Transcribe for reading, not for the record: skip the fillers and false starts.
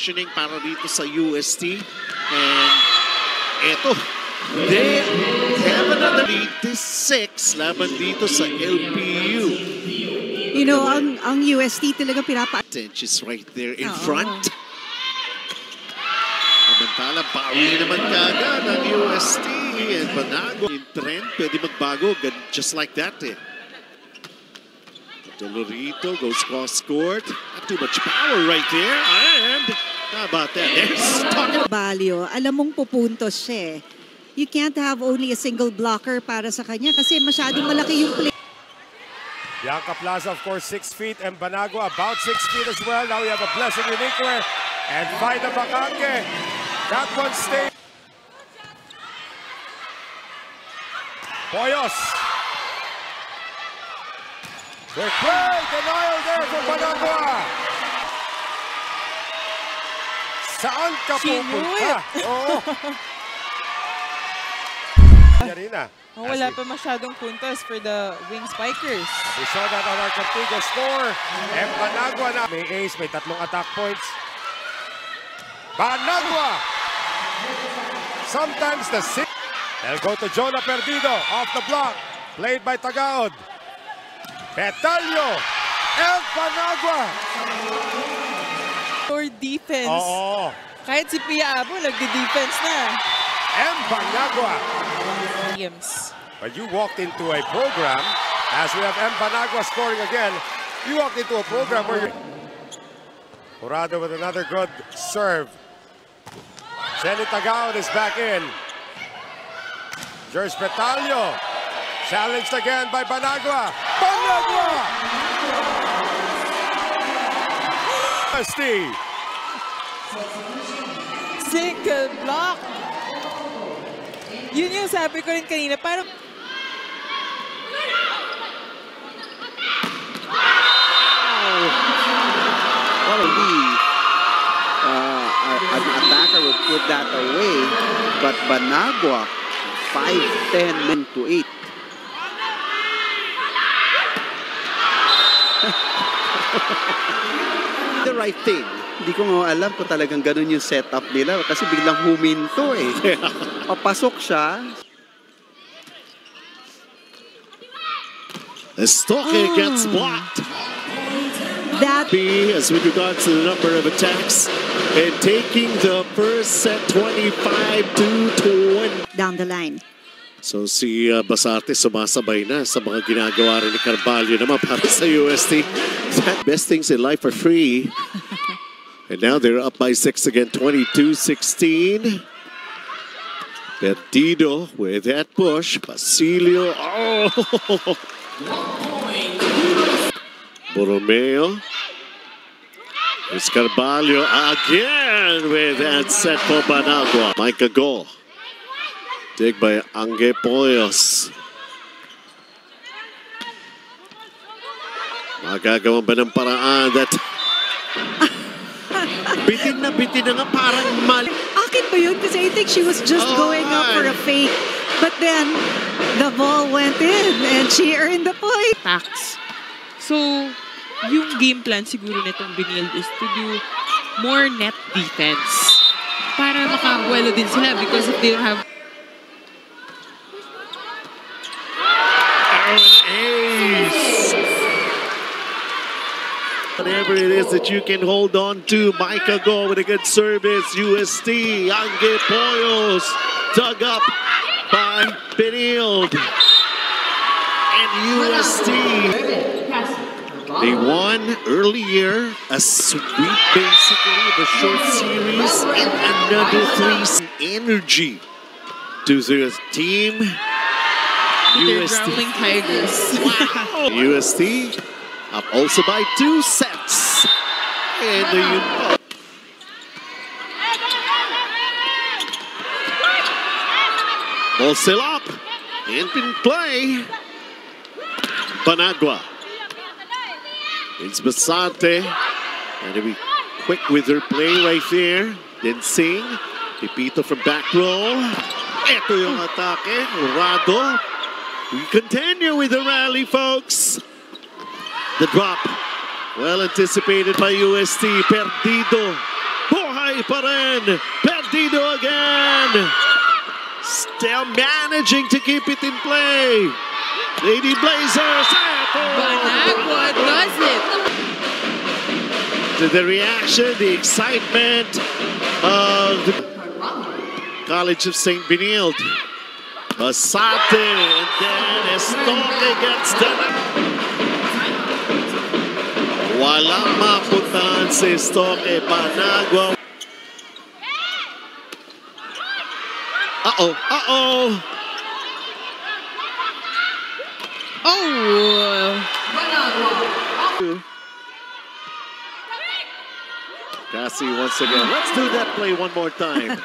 positioning para dito sa UST. And eto, they have another 86 laban dito sa LPU. You know, ang UST talaga Tench is right there in front. Samantala, bawi naman kagad ang UST. And Banago in trend, pwede magbago just like that eh. Dolorito goes cross court. Not too much power right there. And how about that? There's talking. Balyo, alam mong pupuntos siya eh. You can't have only a single blocker para sa kanya kasi masyadong malaki yung play. Bianca Plaza, of course, 6 feet, and Banagua about 6 feet as well. Now we have a blessing unique and Vida Bacanque. That one stays. Poyos. Quick play, denial there for Banagua. Saan ka pupunta? Oo. Yarina. Wala pa masyadong puntos for the Wing Spikers. We saw that on our Cantiga score. And Banagua na. May ace, may 3 attack points. Banagua! Sometimes the six. They'll go to Jonah Perdido off the block. Played by Tagaod. Petalio! El Banagua! For defense. Oo. Kahit si Pia Abo, nagdi-defense na. El Banagua! But you walked into a program, as we have M. Banagua scoring again, you walked into a program where you... Jurado with another good serve. Jenny Tagaod is back in. George Petalio, challenged again by Banagua. Banagua! Steve. Single block. Yun yung sabi ko rin kanina, parang... Probably an attacker would put that away, but Banagua, 5-10 to 8. The right thing. Hindi ko nga alam kung talagang ganun yung setup nila kasi biglang huminto eh. Papasok siya. Estoque gets blocked. That As with regards to the number of attacks and taking the first set 25-20. down the line. So si Basarte sumasabay na sa mga ginagawa rin ni Carvalho naman para sa UST. Best things in life are free. And now they're up by 6 again, 22-16. Perdido with that push. Basilio. Oh! Borromeo. It's Carvalho again with that set for Banagua. Micah Go. Dig by Angge Poyos. Magagawan ba ng paraan that... bitin na nga parang mali. Akin ba yun? Kasi I think she was just going up for a fake. But then, the ball went in and she earned the point. Packs. So, yung game plan siguro nitong Benilde is to do more net defense. Para makabuelo din sila because if they don't have... Ace! Whatever it is that you can hold on to, Micah Go with a good service. UST, Angge Poyos, dug up by Benilde. And UST, they won earlier a sweep basically of a short series and another 3 energy to the team. They're growling Tigers. Wow. UST up also by 2 sets. And the ball still up. And in play. Banagua. It's Basante. And to be quick with her play right there. Then Sing. Pipito from back row. Ito yung atake. Jurado. We continue with the rally, folks. The drop. Well anticipated by UST. Perdido. Play pa rin. Perdido again. Still managing to keep it in play. Lady Blazers. Banagua does it. To the reaction, the excitement of the College of St. Benilde. Asante, and then Estoque gets done. Walang mapuntahan si Estoque. Banagua. Uh-oh, uh-oh. Oh! Cassie once again. Let's do that play one more time.